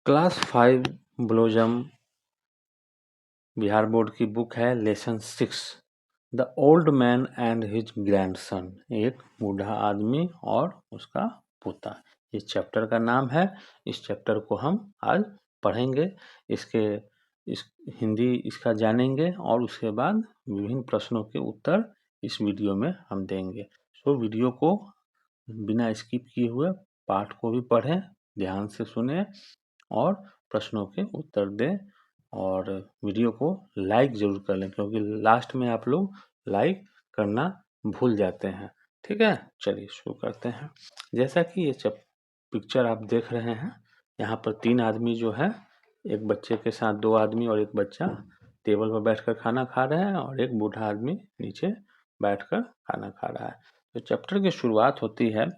Class 5 blossom Bihar board की book है lesson 6 the old man and his grandson. एक बूढ़ा आदमी और उसका पोता, इस चैप्टर का नाम है। इस चैप्टर को हम आज पढ़ेंगे, इस हिंदी इसका जानेंगे और उसके बाद विभिन्न प्रश्नों के उत्तर इस वीडियो में हम देंगे। सो वीडियो को बिना स्किप किए हुए पाठ को भी पढ़ें, ध्यान से सुने और प्रश्नों के उत्तर दें और वीडियो को लाइक ज़रूर कर लें, क्योंकि लास्ट में आप लोग लाइक करना भूल जाते हैं। ठीक है, चलिए शुरू करते हैं। जैसा कि ये पिक्चर आप देख रहे हैं, यहाँ पर 3 आदमी जो है, एक बच्चे के साथ 2 आदमी और एक बच्चा टेबल पर बैठकर खाना खा रहे हैं और एक बूढ़ा आदमी नीचे बैठकर खाना खा रहा है। तो चैप्टर की शुरुआत होती है,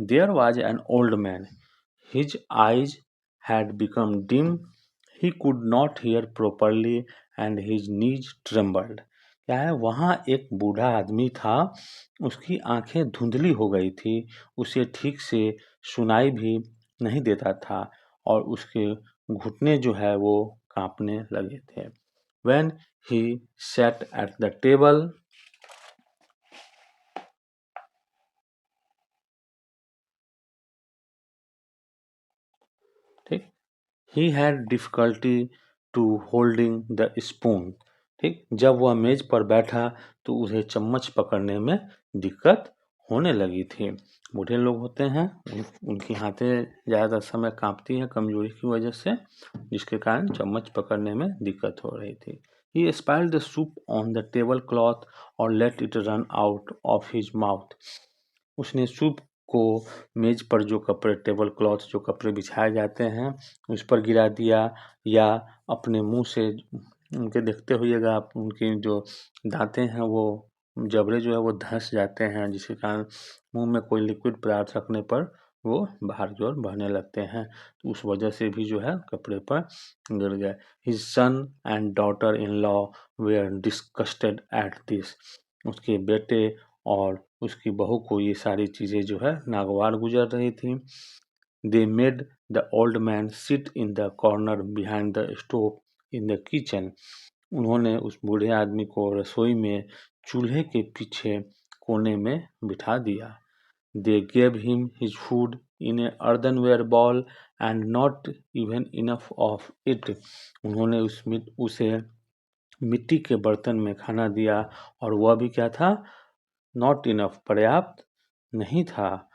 there was an old man, his eyes had become dim, he could not hear properly and his knees trembled। क्या है, वहाँ एक बूढ़ा आदमी था, उसकी आंखें धुंधली हो गई थी, उसे ठीक से सुनाई भी नहीं देता था और उसके घुटने जो है वो कांपने लगे थे। When he sat at the table, ठीक, he had difficulty to holding the spoon। ठीक, जब वह मेज पर बैठा तो उसे चम्मच पकड़ने में दिक्कत होने लगी थी। बूढ़े लोग होते हैं, उनकी हाथें ज़्यादा समय कांपती हैं कमजोरी की वजह से, जिसके कारण चम्मच पकड़ने में दिक्कत हो रही थी। He spilled the soup on the table cloth or let it run out of his mouth। उसने सूप को मेज पर जो कपड़े, टेबल क्लॉथ जो कपड़े बिछाए जाते हैं, उस पर गिरा दिया या अपने मुंह से, उनके देखते होइएगा आप, उनके जो दांतें हैं वो जबड़े जो है वो धंस जाते हैं, जिसके कारण मुंह में कोई लिक्विड पदार्थ रखने पर वो बाहर की ओर बहने लगते हैं, तो उस वजह से भी जो है कपड़े पर गिर गए। His son and daughter in law were disgusted at this. उसके बेटे और उसकी बहू को ये सारी चीज़ें जो है नागवार गुजर रही थी। They made the old man sit in the corner behind the stove in the kitchen. उन्होंने उस बूढ़े आदमी को रसोई में चूल्हे के पीछे कोने में बिठा दिया। They gave him his food in a earthenware bowl and not even enough of it. उन्होंने उसे मिट्टी के बर्तन में खाना दिया और वह भी क्या था, नॉट इनफ, पर्याप्त नहीं था।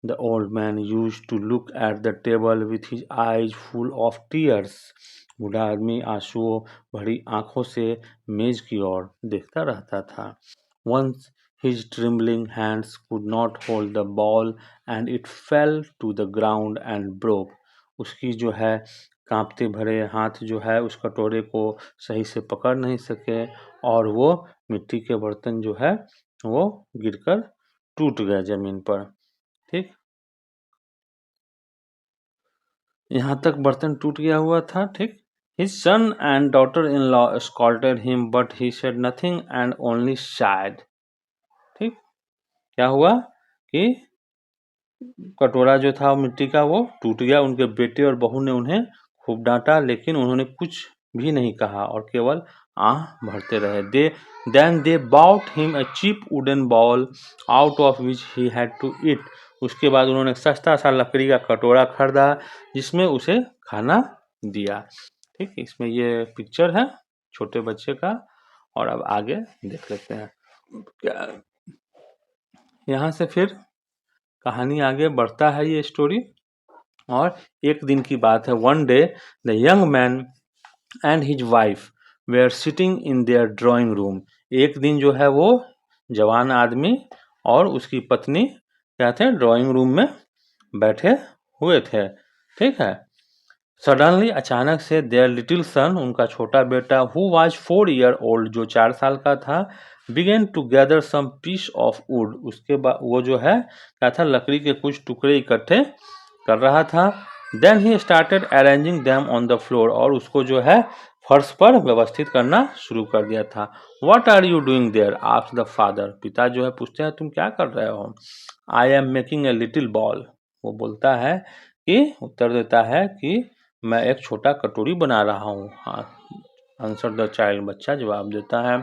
The old man used to look at the table with his eyes full of tears. बूढ़ा आदमी आंसुओं भरी आंखों से मेज की ओर देखता रहता था। Once his trembling hands could not hold the bowl and it fell to the ground and broke. उसकी जो है कांपते भरे हाथ जो है उस कटोरे को सही से पकड़ नहीं सके और वो मिट्टी के बर्तन जो है वो गिरकर टूट गया जमीन पर। ठीक, यहाँ तक बर्तन टूट गया हुआ था। ठीक, his son and daughter in law scolded him but he said nothing and only शायद। ठीक, क्या हुआ कि कटोरा जो था मिट्टी का वो टूट गया, उनके बेटे और बहू ने उन्हें खूब डांटा, लेकिन उन्होंने कुछ भी नहीं कहा और केवल आह भरते रहे। Then they bought him a cheap wooden bowl out of which he had to eat. उसके बाद उन्होंने सस्ता सा लकड़ी का कटोरा खरीदा जिसमें उसे खाना दिया। ठीक, इसमें ये पिक्चर है छोटे बच्चे का और अब आगे देख लेते हैं क्या यहाँ से फिर कहानी आगे बढ़ता है ये स्टोरी। और एक दिन की बात है, one day the young man and his wife were sitting in their drawing room. एक दिन जो है वो जवान आदमी और उसकी पत्नी क्या थे, ड्राइंग रूम में बैठे हुए थे। ठीक है, सडनली अचानक से देयर लिटिल सन, उनका छोटा बेटा, हु वाज 4 ईयर ओल्ड, जो 4 साल का था, began to gather some piece of wood. उसके बाद वो जो है क्या था, लकड़ी के कुछ टुकड़े इकट्ठे कर रहा था। Then he started arranging them on the floor, और उसको जो है फर्श पर व्यवस्थित करना शुरू कर दिया था। What are you doing there asked the father. पिता जो है पूछते हैं तुम क्या कर रहे हो। I am making a little ball. वो बोलता है कि, उत्तर देता है कि मैं एक छोटा कटोरी बना रहा हूँ। हाँ, आंसर द चाइल्ड, बच्चा जवाब देता है।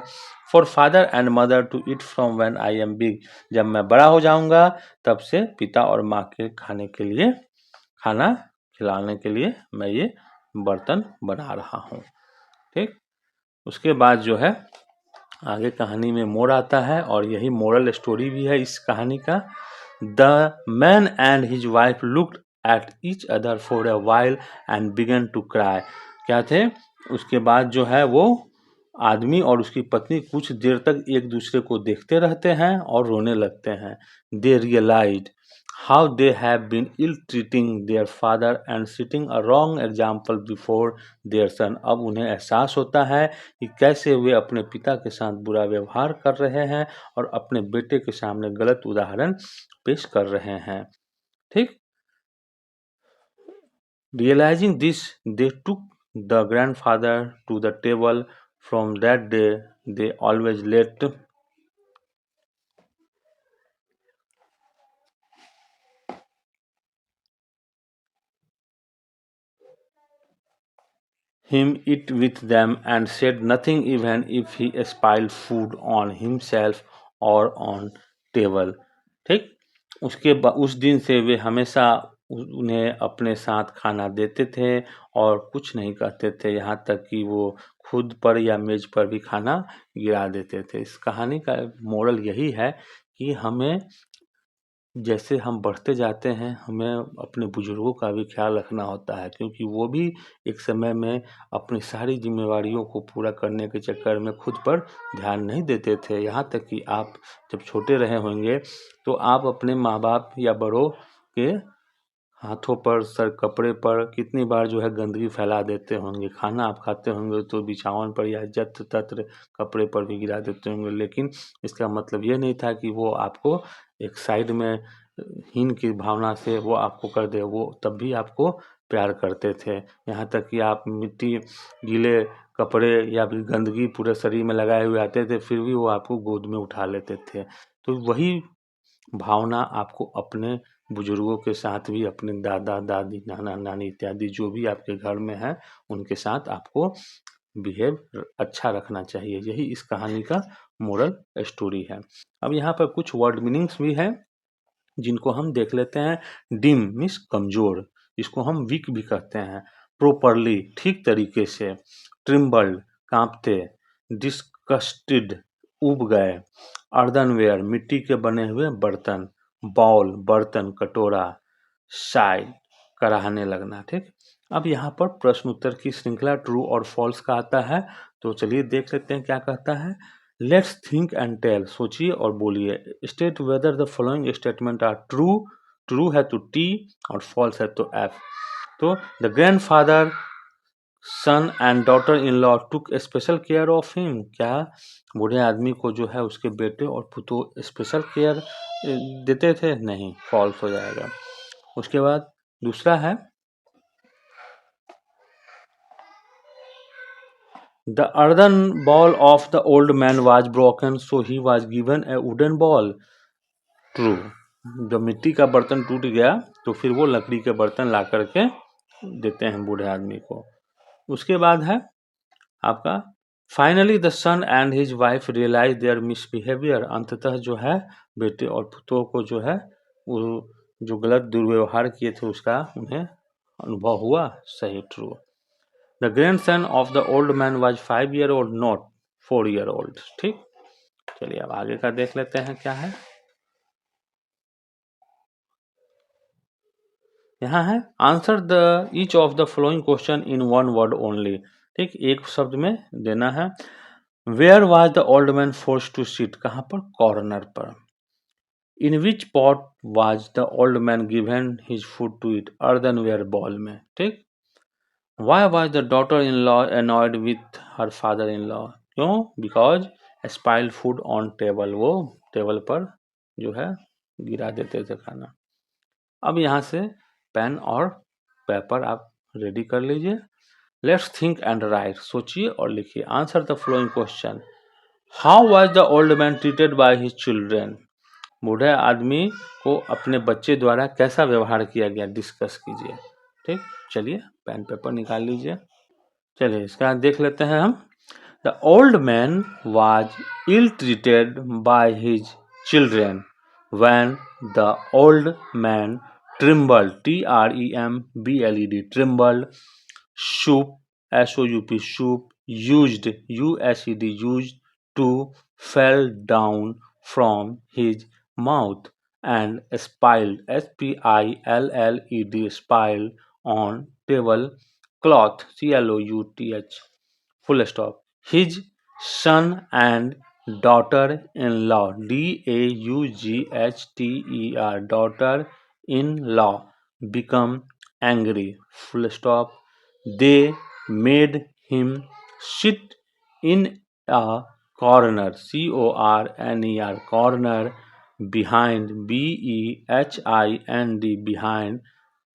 For father and mother to eat from when I am big, जब मैं बड़ा हो जाऊंगा तब से पिता और माँ के खाने के लिए, खाना खिलाने के लिए मैं ये बर्तन बना रहा हूँ। ठीक, उसके बाद जो है आगे कहानी में मोड़ आता है और यही मोरल स्टोरी भी है इस कहानी का। The man and his wife looked at each other for a while and began to cry. क्या थे, उसके बाद जो है वो आदमी और उसकी पत्नी कुछ देर तक एक दूसरे को देखते रहते हैं और रोने लगते हैं। They realised how they have been ill treating their father and setting a wrong example before their son. अब उन्हें एहसास होता है कि कैसे वे अपने पिता के साथ बुरा व्यवहार कर रहे हैं और अपने बेटे के सामने गलत उदाहरण पेश कर रहे हैं। ठीक, realizing this, they took the grandfather to the table. From that day they always let him eat with them and said nothing even if he spilled food on himself or on table। ठीक, उस दिन से वे हमेशा उन्हें अपने साथ खाना देते थे और कुछ नहीं कहते थे, यहाँ तक कि वो खुद पर या मेज पर भी खाना गिरा देते थे। इस कहानी का मोरल यही है कि हमें जैसे हम बढ़ते जाते हैं हमें अपने बुजुर्गों का भी ख्याल रखना होता है, क्योंकि वो भी एक समय में अपनी सारी जिम्मेवारियों को पूरा करने के चक्कर में खुद पर ध्यान नहीं देते थे। यहाँ तक कि आप जब छोटे रहे होंगे तो आप अपने माँ बाप या बड़ों के हाथों पर, सर, कपड़े पर कितनी बार जो है गंदगी फैला देते होंगे। खाना आप खाते होंगे तो बिछावन पर या जत्र तत्र कपड़े पर भी गिरा देते होंगे, लेकिन इसका मतलब ये नहीं था कि वो आपको एक साइड में हीन की भावना से वो आपको कर दे, वो तब भी आपको प्यार करते थे। यहाँ तक कि आप मिट्टी, गीले कपड़े या फिर गंदगी पूरे शरीर में लगाए हुए आते थे फिर भी वो आपको गोद में उठा लेते थे। तो वही भावना आपको अपने बुजुर्गों के साथ भी, अपने दादा दादी, नाना नानी इत्यादि जो भी आपके घर में है उनके साथ आपको बिहेव अच्छा रखना चाहिए। यही इस कहानी का मोरल स्टोरी है। अब यहाँ पर कुछ वर्ड मीनिंग्स भी है जिनको हम देख लेते हैं। डिम मीन्स कमजोर, इसको हम वीक भी कहते हैं। प्रॉपरली ठीक तरीके से। ट्रिम्बल्ड कांपते। डिस्कस्टेड उब गए। अर्दनवेयर मिट्टी के बने हुए बर्तन। बाउल बर्तन कटोरा। शाय कराहने लगना। ठीक, अब यहाँ पर प्रश्न उत्तर की श्रृंखला ट्रू और फॉल्स का आता है, तो चलिए देख लेते हैं क्या कहता है। लेट्स थिंक एंड टेल, सोचिए और बोलिए। State whether the following statement are true, true है तो टी और फॉल्स है तो एफ। तो the grandfather son and daughter in law took special care of him, क्या बूढ़े आदमी को जो है उसके बेटे और पुतोह स्पेशल केयर देते थे? नहीं, फॉल्स हो जाएगा। उसके बाद दूसरा है the earthen ball of the old man was broken so he was given A wooden ball. True, जब मिट्टी का बर्तन टूट गया तो फिर वो लकड़ी के बर्तन ला करके देते हैं बूढ़े आदमी को। उसके बाद है आपका finally the son and his wife realise their misbehaviour. अंततः जो है बेटे और पुतों को जो है वो जो गलत दुर्व्यवहार किए थे उसका उन्हें अनुभव हुआ। सही, true. The grand son of the old man was 5 year old not 4 year old. ठीक, चलिए अब आगे का देख लेते हैं क्या है। यहाँ है answer the each of the following question in one word only. ठीक, एक शब्द में देना है। Where was the old man forced to sit, कहाँ पर? कॉर्नर पर। In which pot was the old man given his food to eat, earthenware bowl में। ठीक, why was the daughter in law annoyed with her father in law, क्यों? Because spilled food on table, वो table पर जो है गिरा देते थे खाना। अब यहाँ से पेन और पेपर आप रेडी कर लीजिए। लेट्स थिंक एंड राइट, सोचिए और लिखिए। Answer the flowing question. How was the old man treated by his children, बूढ़े आदमी को अपने बच्चे द्वारा कैसा व्यवहार किया गया, डिस्कस कीजिए। ठीक, चलिए पेन पेपर निकाल लीजिए। चलिए इसका देख लेते हैं हम। The old man was ill treated by his children. When the old man trembled, T-R-E-M-B-L-E-D, trembled, soup, S-O-U-P, soup, used, U-S-E-D, used to fell down from his mouth and spilled, S-P-I-L-L-E-D, spilled on table cloth, C-L-O-U-T-H, full stop. His son and daughter-in-law, D-A-U-G-H-T-E-R, daughter-in-law, become angry, full stop. They made him sit in a corner, C-O-R-N-E-R, corner, behind, B-E-H-I-N-D, behind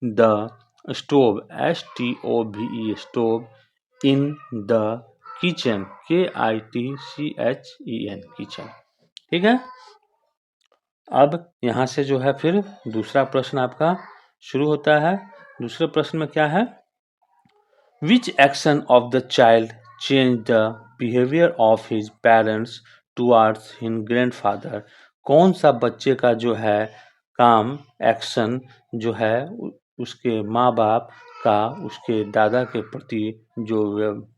the stove, S-T-O-V-E, stove, in the kitchen, K-I-T-C-H-E-N, kitchen. ठीक है, अब यहाँ से जो है फिर दूसरा प्रश्न आपका शुरू होता है। दूसरे प्रश्न में क्या है? Which action of the child changed the behavior of his parents towards his grandfather? कौन सा बच्चे का जो है काम, एक्शन जो है उसके माँ बाप का उसके दादा के प्रति जो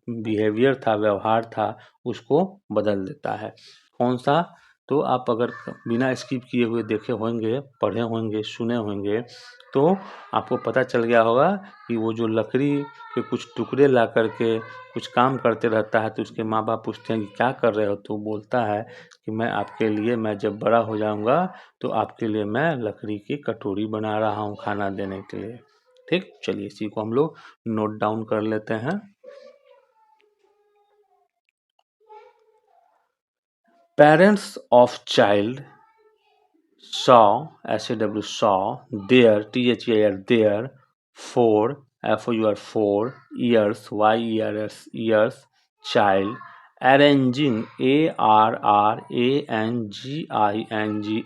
बिहेवियर था, व्यवहार था, उसको बदल देता है? कौन सा? तो आप अगर बिना स्किप किए हुए देखे होंगे, पढ़े होंगे, सुने होंगे, तो आपको पता चल गया होगा कि वो जो लकड़ी के कुछ टुकड़े ला करके कुछ काम करते रहता है, तो उसके माँ बाप पूछते हैं कि क्या कर रहे हो? तो बोलता है कि मैं आपके लिए, मैं जब बड़ा हो जाऊंगा तो आपके लिए मैं लकड़ी की कटोरी बना रहा हूँ खाना देने के लिए। ठीक, चलिए इसी को हम लोग नोट डाउन कर लेते हैं। Parents of child saw, SAW, saw, their, THEIR, their, for, FOUR, for, years, YERS, years, child, arranging, ARRANGING,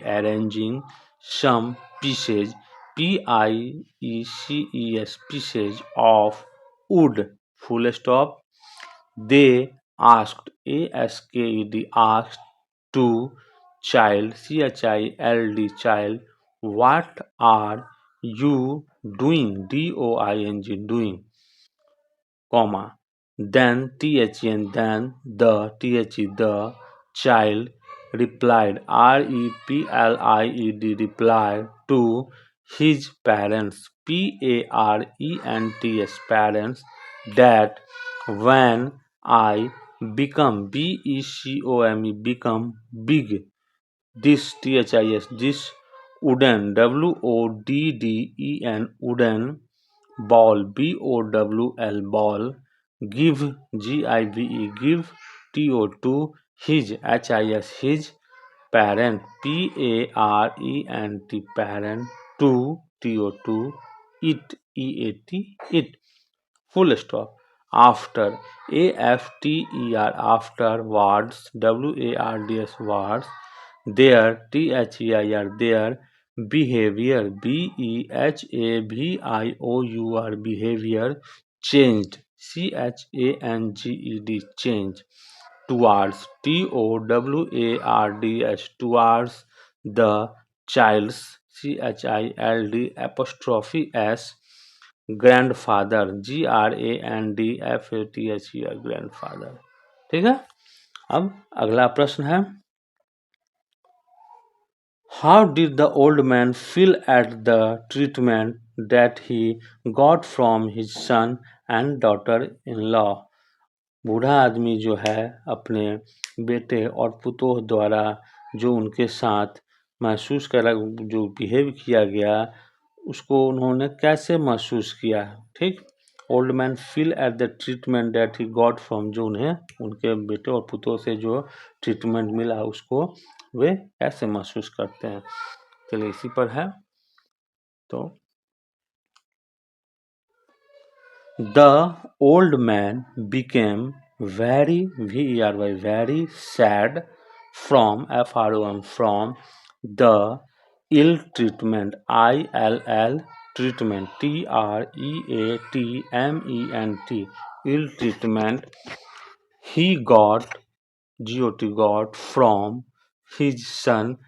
arranging, some pieces, PIECES, pieces of wood, full stop. They asked, ASKED, asked to child, CHILD, child, what are you doing, DOING, doing, comma, then THN, then the, the child replied, REPLIED, replied to his parents, PARENTS, parents, that when I become, BECOME, become big, this, THIS, this wooden, WODDEN, wooden ball, BOWL, ball, give, GIVE, give, TO2, his, HIS, his parent, PARENT, parent, to, TO2, it, EAT, it, full stop. After, AFTER, afterwards, WARDS, words, their, THEIR, their behavior, BEHAVIOUR, behavior, changed, CHANGED, change, towards, TOWARDS, towards the child's, CHILD, apostrophe S, grandfather, GRANDFATHER, grandfather। ठीक है, अब अगला प्रश्न है, How did the old man feel at the treatment that he got from his son and daughter-in-law? बूढ़ा आदमी जो है अपने बेटे और पुतोह द्वारा जो उनके साथ महसूस करा, जो बिहेव किया गया, उसको उन्होंने कैसे महसूस किया? ठीक, old man feel at the treatment that he got from, जो उन्हें उनके बेटे और पुतों से जो ट्रीटमेंट मिला उसको वे कैसे महसूस करते हैं? चलिए इसी पर है। तो the old man became very, very sad from, FROM, from the ill treatment, ILL treatment, treatment, ill treatment he got from his son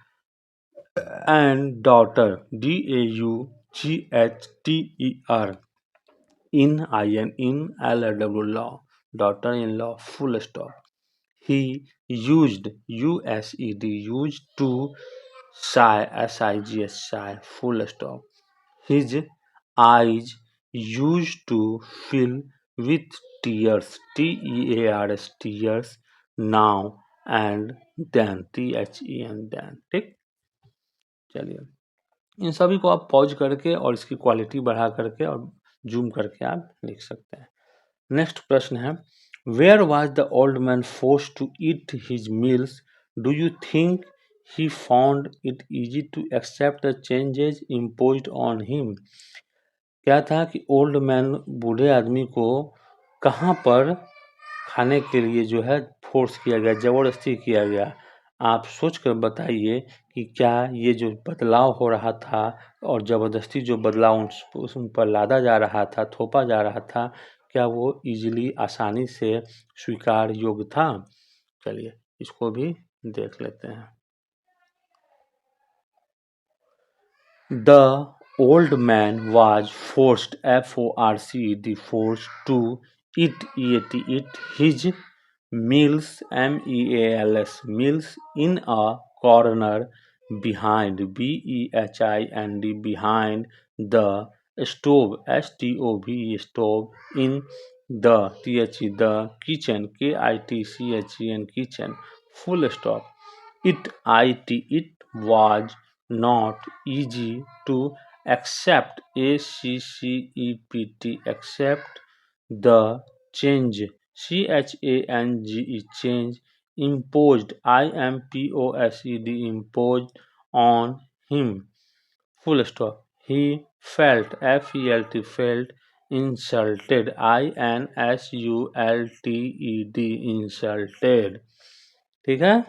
and daughter, daughter, in law, daughter-in-law, full stop. He used to sigh, full stop. His eyes used to fill with tears, tears, tears, now and then, then, ठीक। चलिए, इन सभी को आप pause करके और इसकी quality बढ़ा करके और जूम करके आप लिख सकते हैं। नेक्स्ट प्रश्न है, where was the old man force to eat his meals, do you think he found it easy to accept the changes imposed on him. क्या था कि ओल्ड मैन, बूढ़े आदमी को कहाँ पर खाने के लिए जो है फोर्स किया गया, ज़बरदस्ती किया गया। आप सोच कर बताइए कि क्या ये जो बदलाव हो रहा था और ज़बरदस्ती जो बदलाव उन पर लादा जा रहा था, थोपा जा रहा था, क्या वो इजीली, आसानी से स्वीकार योग्य था। चलिए इसको भी देख लेते हैं। The old man was forced, forced to eat his meals, meals in a corner behind, behind the stove, stove, in the kitchen, kitchen, full stop. It was not easy to accept, accept the change, change imposed, imposed on him, full stop. He felt, felt insulted, insulted, ठीक है।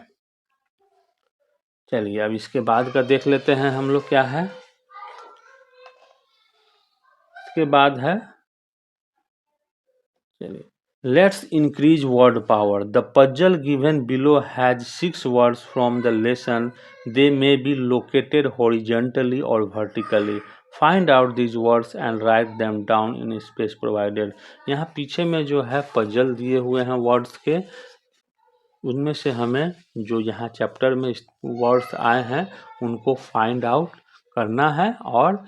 चलिए अब इसके बाद का देख लेते हैं हम लोग क्या है। इसके बाद है, चलिए, let's increase word power. The puzzle given below has 6 words from the lesson, they may be located horizontally और vertically, find out these words and write them down in space provided. यहाँ पीछे में जो है पजल दिए हुए हैं words के, उनमें से हमें जो यहाँ चैप्टर में वर्ड्स आए हैं उनको फाइंड आउट करना है और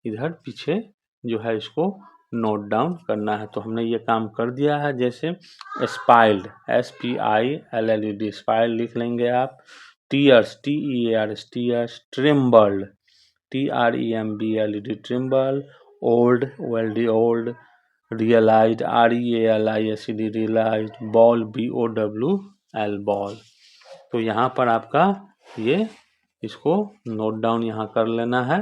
इधर पीछे जो है इसको नोट डाउन करना है। तो हमने ये काम कर दिया है। जैसे स्पाइल्ड, SPILLED, स्पाइल्ड लिख लेंगे आप। Tears, TEARS, trembled, TREMBLED, tremble. Old, old. Realised, REALISED, realised. Bowl, BOWL, bowl. तो यहाँ पर आपका ये इसको नोट डाउन यहाँ कर लेना है।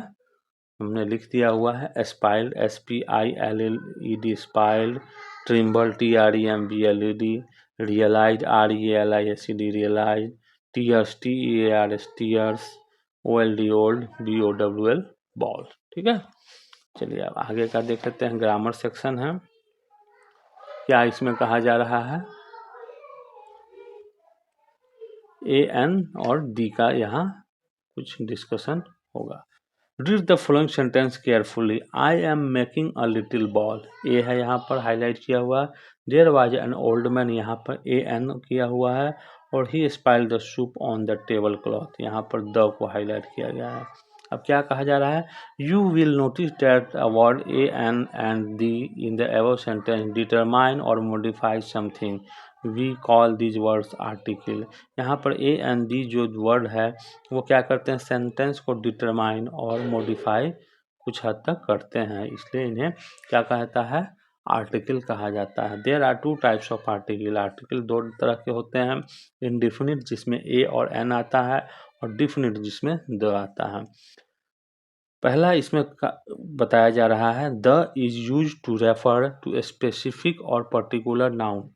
हमने लिख दिया हुआ है spoiled, SPILLED, spoiled. Trimble, TREMBLED। Realise, REALISED, realise. Tears, TEARS, tears. Old, BOWL, ball. ठीक है। चलिए अब आगे का देख लेते हैं। ग्रामर सेक्शन है। क्या इसमें कहा जा रहा है, AN और D का यहाँ कुछ डिस्कशन होगा। Read the following sentence carefully. I am making a little ball. A है यहाँ पर हाईलाइट किया हुआ। There was an old man, यहाँ पर AN किया हुआ है और he spilled the soup on the tablecloth, यहाँ पर the को हाईलाइट किया गया है। अब क्या कहा जा रहा है, You will notice that a word AN and D in the above sentence determine or modify something. We call these words article. यहाँ पर AND जो वर्ड है वो क्या करते हैं, सेंटेंस को डिटरमाइन और मॉडिफाई कुछ हद तक करते हैं, इसलिए इन्हें क्या कहता है, आर्टिकल कहा जाता है। There are 2 types of article. Article 2 तरह के होते हैं, इंडिफिनिट जिसमें ए और एन आता है और डिफिनिट जिसमें द आता है। पहला इसमें बताया जा रहा है, the is use to refer to specific और particular noun.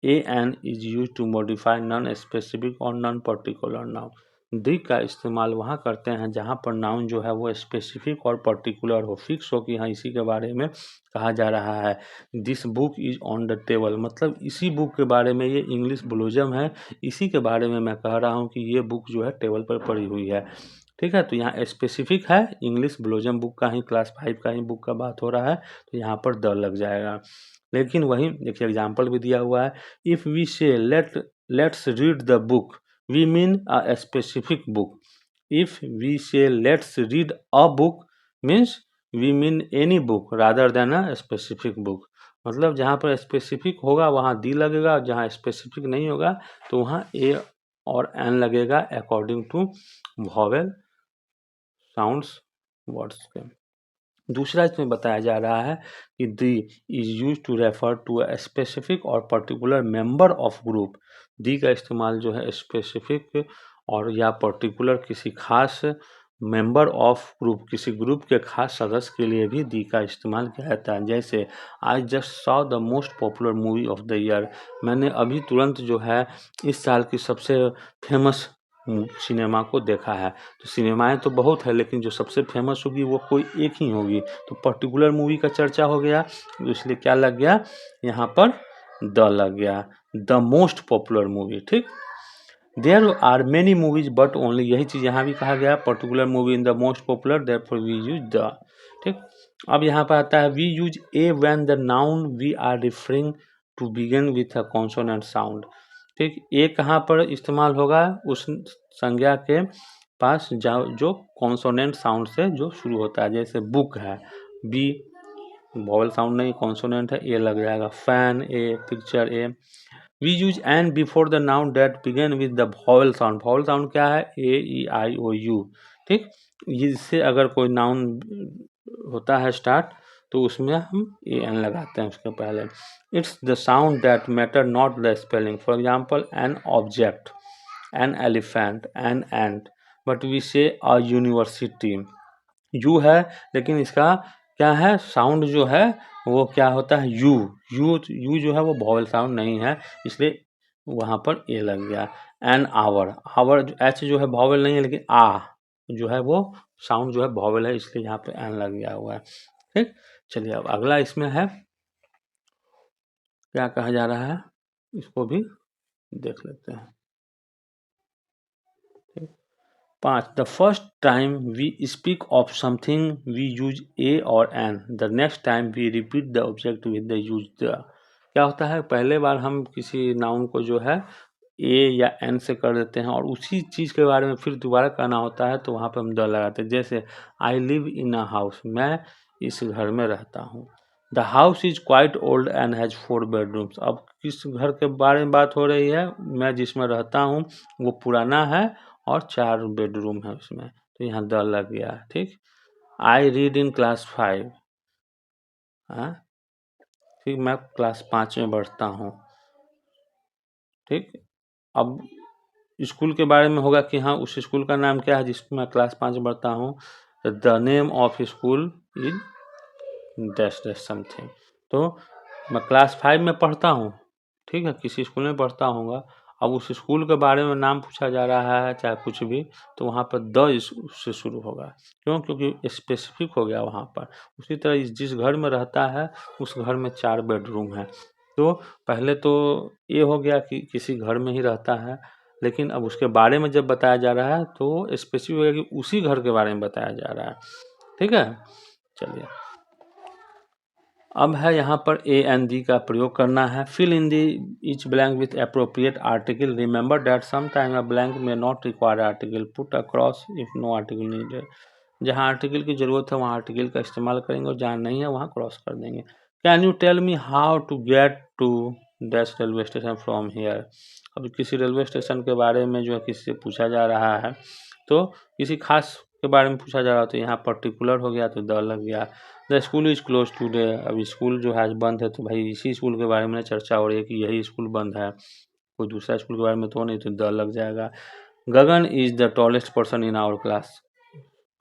An is use to modify non specific और नॉन पर्टिकुलर नाउन। दी का इस्तेमाल वहाँ करते हैं जहाँ पर नाउन जो है वो स्पेसिफिक और पर्टिकुलर हो, फिक्स हो कि हाँ इसी के बारे में कहा जा रहा है। This book is on the table, मतलब इसी बुक के बारे में, ये इंग्लिश ब्लोजम है, इसी के बारे में मैं कह रहा हूँ कि ये बुक जो है टेबल पर पड़ी हुई है। ठीक है, तो यहाँ स्पेसिफिक है, इंग्लिश ब्लोजम बुक का ही, क्लास 5 का ही बुक का बात हो रहा है, तो यहाँ पर द लग जाएगा। लेकिन वही देखिए एग्जाम्पल भी दिया हुआ है, if we say let's read the book we mean a specific book. If we say let's read a book means we mean any book rather than a specific book. मतलब जहाँ पर स्पेसिफिक होगा वहाँ दी लगेगा, जहाँ स्पेसिफिक नहीं होगा तो वहाँ ए और एन लगेगा according to vowel sounds words के। दूसरा इसमें बताया जा रहा है कि the is use to refer to a specific और particular member of group. The का इस्तेमाल जो है स्पेसिफिक और या पर्टिकुलर किसी खास मेंबर ऑफ ग्रुप, किसी ग्रुप के खास सदस्य के लिए भी दी का इस्तेमाल किया जाता है। जैसे I just saw the most popular movie of the year, मैंने अभी तुरंत जो है इस साल की सबसे फेमस सिनेमा को देखा है। तो सिनेमाएं तो बहुत है लेकिन जो सबसे फेमस होगी वो कोई एक ही होगी, तो पर्टिकुलर मूवी का चर्चा हो गया, तो इसलिए क्या लग गया यहाँ पर द लग गया, द मोस्ट पॉपुलर मूवी। ठीक, there are many movies but only, यही चीज़ यहाँ भी कहा गया, particular movie in the most popular therefore we use the. ठीक, अब यहाँ पर आता है we use a when the noun we are referring to begin with a consonant sound. ठीक, ए कहाँ पर इस्तेमाल होगा, उस संज्ञा के पास जो कॉन्सोनेंट साउंड से जो शुरू होता है, जैसे बुक है, बी वॉवल साउंड नहीं कॉन्सोनेंट है, ए लग जाएगा, fan a, picture a. We use an before the noun that begin with the vowel sound, vowel sound क्या है, ए ई आई ओ यू। ठीक, इससे अगर कोई नाउन होता है स्टार्ट तो उसमें हम ए एन लगाते हैं उसके पहले। It's the sound that matter not the spelling, for example an object, an elephant, an ant, but we say a university. You है लेकिन इसका क्या है, साउंड जो है वो क्या होता है, यू। यू जो है वो वॉवल साउंड नहीं है, इसलिए वहाँ पर ए लग गया। एन आवर, आवर एच जो है वॉवल नहीं है लेकिन आ जो है वो साउंड जो है वॉवल है, इसलिए यहाँ पे एन लग गया हुआ है। ठीक, चलिए अब अगला इसमें है, क्या कहा जा रहा है इसको भी देख लेते हैं। 5. The first time we speak of something we use a or an. The next time we repeat the object with the use the. क्या होता है, पहले बार हम किसी नाउन को जो है ए या एन से कर देते हैं और उसी चीज़ के बारे में फिर दोबारा कहना होता है तो वहाँ पे हम द लगाते हैं। जैसे I live in a house, मैं इस घर में रहता हूँ। The house is quite old and has 4 bedrooms. अब किस घर के बारे में बात हो रही है, मैं जिसमें रहता हूँ वो पुराना है और 4 बेडरूम है उसमें, तो यहाँ द लग गया। ठीक, आई रीड इन क्लास 5, ठीक, मैं क्लास 5 में पढ़ता हूँ। ठीक, अब स्कूल के बारे में होगा कि हाँ उस स्कूल का नाम क्या है जिसमें मैं क्लास 5 में पढ़ता हूँ, the name of school is dash dash something. तो मैं क्लास 5 में पढ़ता हूँ, ठीक है, किसी स्कूल में पढ़ता हूँगा, अब उस स्कूल के बारे में नाम पूछा जा रहा है चाहे कुछ भी, तो वहाँ पर द उससे शुरू होगा। क्यों, क्योंकि स्पेसिफिक हो गया वहाँ पर। उसी तरह जिस घर में रहता है उस घर में 4 बेडरूम है, तो पहले तो ये हो गया कि किसी घर में ही रहता है, लेकिन अब उसके बारे में जब बताया जा रहा है तो स्पेसिफिक हो गया कि उसी घर के बारे में बताया जा रहा है। ठीक है, चलिए अब है यहाँ पर ए एन दी का प्रयोग करना है। Fill in the each blank with appropriate article, remember that some time a blank में not require article, put a cross if no article needed. जहाँ आर्टिकल की जरूरत है वहाँ आर्टिकल का इस्तेमाल करेंगे और जहाँ नहीं है वहाँ क्रॉस कर देंगे। Can you tell me how to get to dash railway station from here. अब किसी रेलवे स्टेशन के बारे में जो है किसी से पूछा जा रहा है, तो किसी खास के बारे में पूछा जा रहा है तो यहाँ पर्टिकुलर हो गया तो द लग गया। The school is close today, अब स्कूल जो है आज बंद है, तो भाई इसी स्कूल के बारे में चर्चा हो रही है कि यही स्कूल बंद है, कोई दूसरा स्कूल के बारे में तो नहीं, तो द लग जाएगा। Gagan is the tallest person in our class,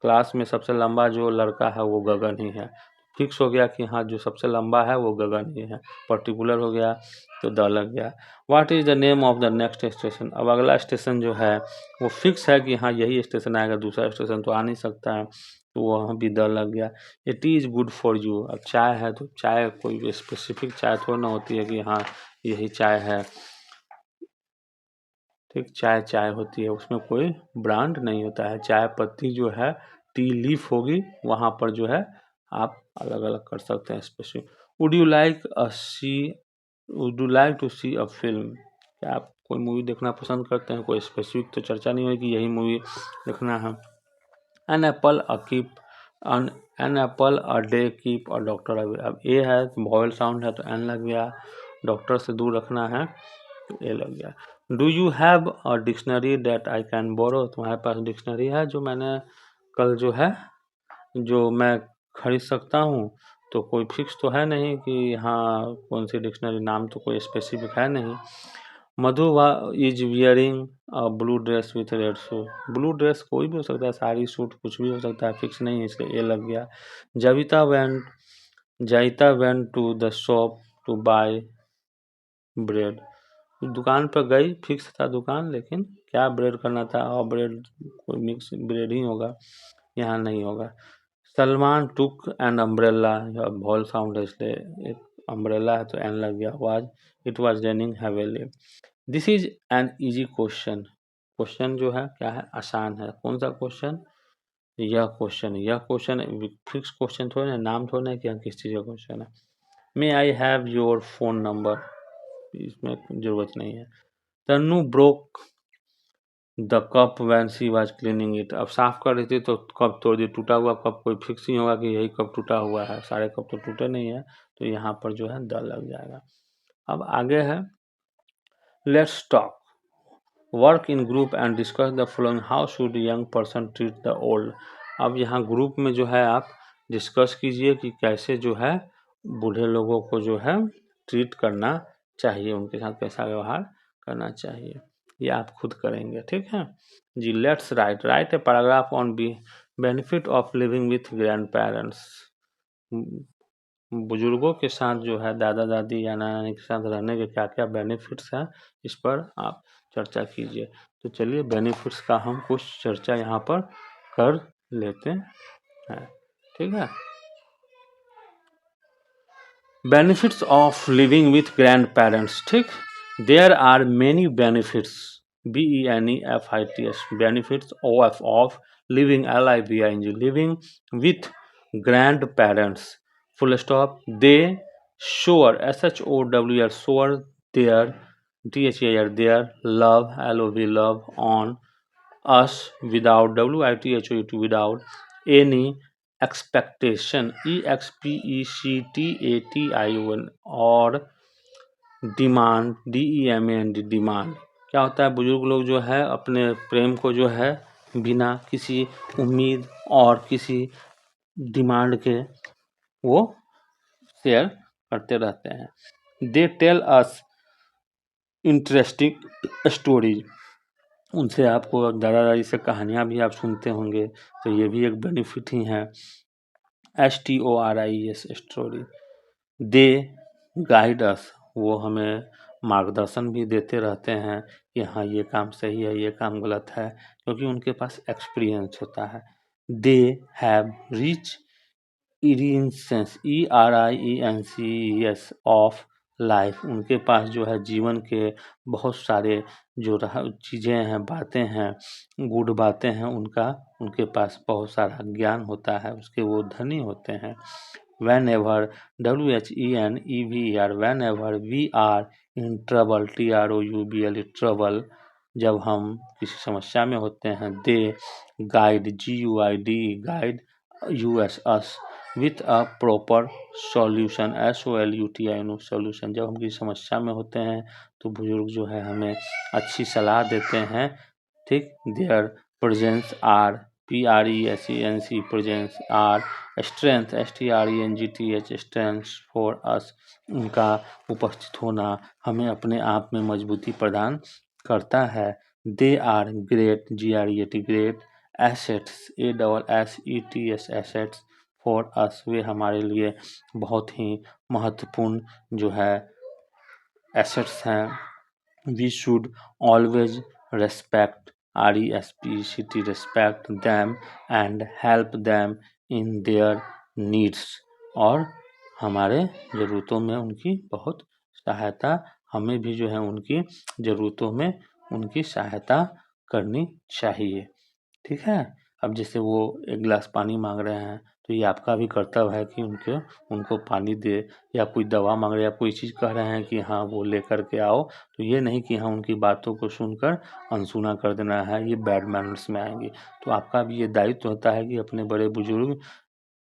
class में सबसे लंबा जो लड़का है वो गगन ही है, फिक्स हो गया कि हाँ जो सबसे लंबा है वो गगन ही है, पर्टिकुलर हो गया तो द लग गया। What is the name of the next station, अब अगला स्टेशन जो है वो फिक्स है कि हाँ यही स्टेशन आएगा, दूसरा स्टेशन तो आ नहीं सकता है, तो वहाँ भी द लग गया। It is good for you, अब चाय है तो चाय कोई स्पेसिफिक चाय थोड़ी ना होती है कि हाँ यही चाय है, ठीक, चाय चाय होती है, उसमें कोई ब्रांड नहीं होता है। चाय पत्ती जो है टी लीफ होगी, वहाँ पर जो है आप अलग अलग कर सकते हैं specific. Would you like would you like to see a film, क्या आप कोई मूवी देखना पसंद करते हैं, कोई स्पेसिफिक तो चर्चा नहीं हुई कि यही मूवी देखना है। An apple a keep an an apple a day keep a doctor away, अब ए है वॉवल साउंड है तो एन लग गया, डॉक्टर से दूर रखना है तो ए लग गया। Do you have a dictionary that I can borrow, तुम्हारे पास डिक्शनरी है जो मैंने कल जो है जो मैं खरीद सकता हूँ, तो कोई फिक्स तो है नहीं कि हाँ कौन सी डिक्शनरी, नाम तो कोई स्पेसिफिक है नहीं। Madhu is wearing a blue dress with red suit, blue dress कोई भी हो सकता है, साड़ी सूट कुछ भी हो सकता है, फिक्स नहीं है, इसलिए ए लग गया। जविता वेंट जाइता went to the shop to buy bread, दुकान पर गई, फिक्स था दुकान, लेकिन क्या ब्रेड करना था, और ब्रेड कोई मिक्स ब्रेड ही होगा, यहाँ नहीं होगा। Salman took an umbrella, wall sound है इसलिए एक अम्ब्रेला है तो एन लग गया। Was it was raining heavily, this is an easy question, question जो है क्या है, आसान है, कौन सा क्वेश्चन, यह क्वेश्चन फिक्स क्वेश्चन थोड़ा ना, नाम थोड़ा ना कि हाँ किस चीज़ का क्वेश्चन है। May I have your phone number, इसमें जरूरत नहीं है। Tannu broke the cup when she was cleaning it, अब साफ कर रही थी तो कप तोड़ दी, टूटा हुआ कप कोई फिक्स नहीं होगा कि यही कप टूटा हुआ है, सारे कप तो टूटे नहीं है, तो यहाँ पर जो है द लग जाएगा। अब आगे है let's talk work in group and discuss the following, how should young person treat the old, अब यहाँ ग्रुप में जो है आप डिस्कस कीजिए कि कैसे जो है बूढ़े लोगों को जो है ट्रीट करना चाहिए, उनके साथ कैसा व्यवहार करना चाहिए, ये आप खुद करेंगे, ठीक है जी। Let's write a paragraph on be benefit of living with grandparents, बुजुर्गों के साथ जो है दादा दादी या नाना नानी के साथ रहने के क्या क्या बेनिफिट्स हैं, इस पर आप चर्चा कीजिए। तो चलिए बेनिफिट्स का हम कुछ चर्चा यहाँ पर कर लेते हैं, ठीक है। Benefits of living with grandparents, ठीक, there are many benefits, BENEFITS, benefits of living LIVING, living with grandparents, full stop, they shower SHOWR shower their THER their love on us without WITHOUT without any expectation EXPECTATION और demand DEMAND demand, क्या होता है बुजुर्ग लोग जो है अपने प्रेम को जो है बिना किसी उम्मीद और किसी डिमांड के वो शेयर करते रहते हैं। They tell us interesting stories, उनसे आपको दादा दादी से कहानियाँ भी आप सुनते होंगे, तो ये भी एक बेनिफिट ही है। STORIES स्टोरी, दे गाइड अस, वो हमें मार्गदर्शन भी देते रहते हैं कि हाँ ये काम सही है ये काम गलत है, क्योंकि उनके पास एक्सपीरियंस होता है। दे हैव रिच इरिंसेंस ERIENCES ऑफ लाइफ, उनके पास जो है जीवन के बहुत सारे जो चीज़ें हैं बातें हैं गुड बातें हैं, उनका उनके पास बहुत सारा ज्ञान होता है, उसके वो धनी होते हैं। Whenever WHENEVER whenever we are in trouble TROUBLE trouble, जब हम किसी समस्या में होते हैं। They guide GUIDE guide US us with a proper solution SOLUTION solution, जब हम किसी समस्या में होते हैं तो बुजुर्ग जो है हमें अच्छी सलाह देते हैं, ठीक। Their presence are PRESENC presence are strength STRENGTH strength for us, उनका उपस्थित होना हमें अपने आप में मजबूती प्रदान करता है। They are great GREAT great assets ASSETS assets for us, वे हमारे लिए बहुत ही महत्वपूर्ण जो है एसेट्स हैं। We should always respect, RESPECT, respect them and help them in their needs, और हमारे ज़रूरतों में उनकी बहुत सहायता, हमें भी जो है उनकी ज़रूरतों में उनकी सहायता करनी चाहिए। ठीक है। अब जैसे वो एक गिलास पानी मांग रहे हैं, तो ये आपका भी कर्तव्य है कि उनको पानी दे, या कोई दवा मांग रहे हैं या कोई चीज़ कह रहे हैं कि हाँ वो लेकर के आओ, तो ये नहीं कि हाँ उनकी बातों को सुनकर अनसुना कर देना है, ये बैड मैनर्स में आएंगे। तो आपका भी ये दायित्व होता है कि अपने बड़े बुजुर्ग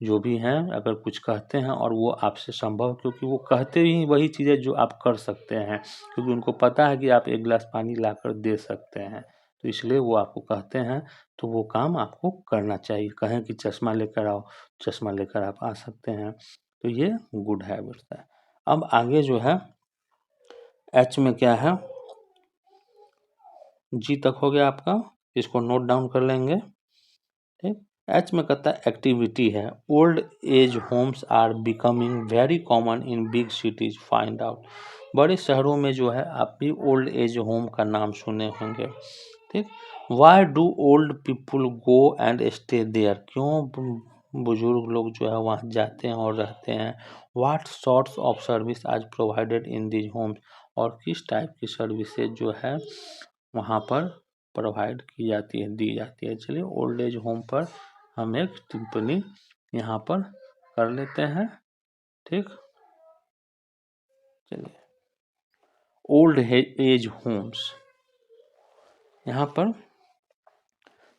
जो भी हैं, अगर कुछ कहते हैं और वो आपसे संभव, क्योंकि वो कहते ही वही चीज़ें जो आप कर सकते हैं, क्योंकि उनको पता है कि आप एक गिलास पानी लाकर दे सकते हैं, तो इसलिए वो आपको कहते हैं, तो वो काम आपको करना चाहिए। कहें कि चश्मा लेकर आओ, चश्मा लेकर आप आ सकते हैं, तो ये गुड हैबिट्स है। अब आगे जो है एच में क्या है, जी तक हो गया आपका, इसको नोट डाउन कर लेंगे। ठीक। एच में कहता है एक्टिविटी है। Old age homes are becoming very common in big cities, find out. बड़े शहरों में जो है आप भी ओल्ड एज होम का नाम सुने होंगे। ठीक। Why do old people go and stay there, क्यों बुजुर्ग लोग जो है वहाँ जाते हैं और रहते हैं। वाट सॉर्ट्स ऑफ सर्विस आज प्रोवाइडेड इन दिज होम्स, और किस टाइप की सर्विसेज जो है वहाँ पर प्रोवाइड की जाती है, दी जाती है। चलिए ओल्ड एज होम पर हम एक टिप्पणी यहाँ पर कर लेते हैं। ठीक। चलिए ओल्ड एज होम्स, यहाँ पर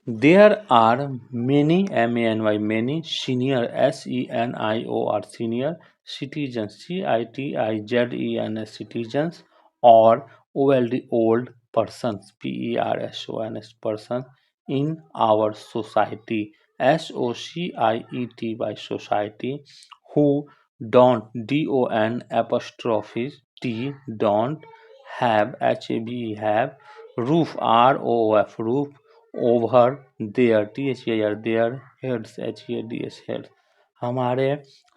there are many, MANY many, senior SENIOR senior, citizen CITIZENS citizens, और OLD old persons PERSONS person in our society SOCIETY society, who don't DON apostrophe T don't have have roof ROF roof over their their heads heads। हमारे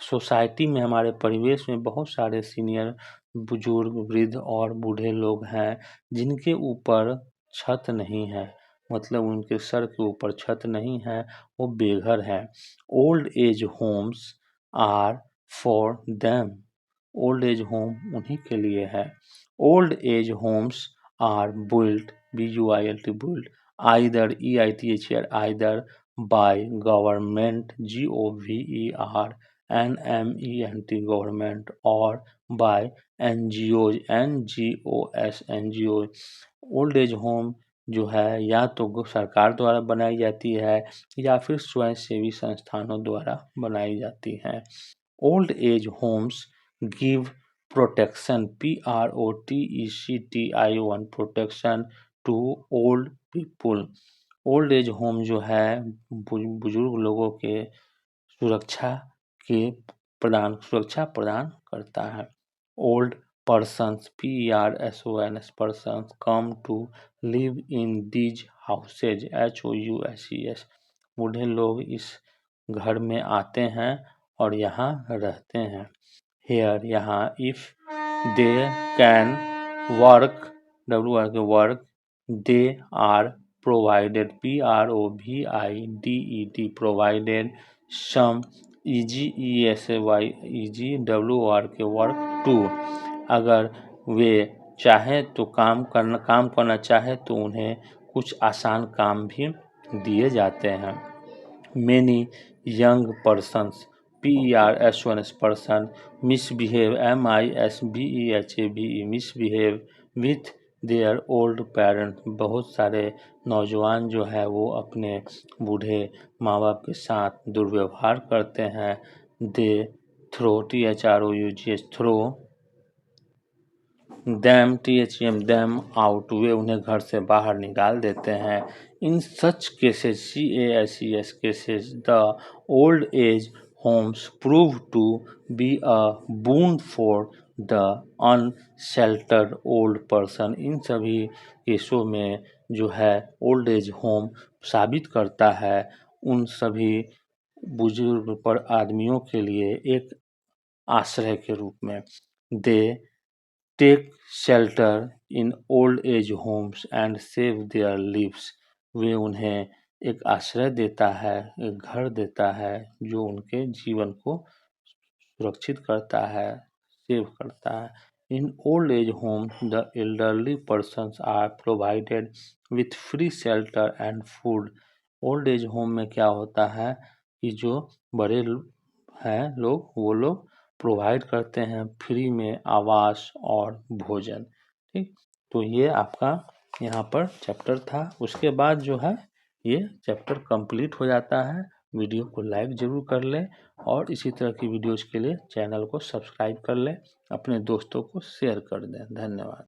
society में, हमारे परिवेश में बहुत सारे senior, बुजुर्ग, वृद्ध और बूढ़े लोग हैं जिनके ऊपर छत नहीं है, मतलब उनके सर के ऊपर छत नहीं है, वो बेघर है। Old age homes are for them, old age home उन्हीं के लिए है। Old age homes are built BUILT built either EITHER either by government GOVERNMENT government, or by NGOs NGOS। Old age home जो है या तो सरकार द्वारा बनाई जाती है या फिर स्वयंसेवी संस्थानों द्वारा बनाई जाती है। Old age homes give protection PROTECTION protection to old people. Old age home जो है बुजुर्ग लोगों के के सुरक्षा प्रदान करता है। Old persons PERSONS persons come to live in these houses HOUSES, बूढ़े लोग इस घर में आते हैं और यहाँ रहते हैं। हेयर यहाँ, if they can work work, they are provided PROVIDED provided some EGESY के वर्क टू, अगर वे चाहे तो काम करना चाहे तो उन्हें कुछ आसान काम भी दिए जाते हैं। Many young persons PERSONS person misbehave MISBEHAVE misbehave with their old parents, बहुत सारे नौजवान जो है वो अपने बूढ़े माँ बाप के साथ दुर्व्यवहार करते हैं। They throw THROUGH throw them them out, वे उन्हें घर से बाहर निकाल देते हैं। In such cases CASES cases the old age homes prove to be a boon for the unsheltered old person, इन सभी केसों में जो है ओल्ड एज होम साबित करता है उन सभी बुजुर्ग पर आदमियों के लिए एक आश्रय के रूप में। They take shelter in old age homes and save their lives. वे उन्हें एक आश्रय देता है, एक घर देता है जो उनके जीवन को सुरक्षित करता है, सेव करता है। In old age home the elderly persons are provided with free shelter and food. Old age home में क्या होता है कि जो बड़े हैं लोग, वो लोग प्रोवाइड करते हैं फ्री में आवास और भोजन। ठीक, तो ये आपका यहाँ पर चैप्टर था। उसके बाद जो है ये चैप्टर कंप्लीट हो जाता है। वीडियो को लाइक ज़रूर कर लें और इसी तरह की वीडियोज़ के लिए चैनल को सब्सक्राइब कर लें, अपने दोस्तों को शेयर कर दें। धन्यवाद।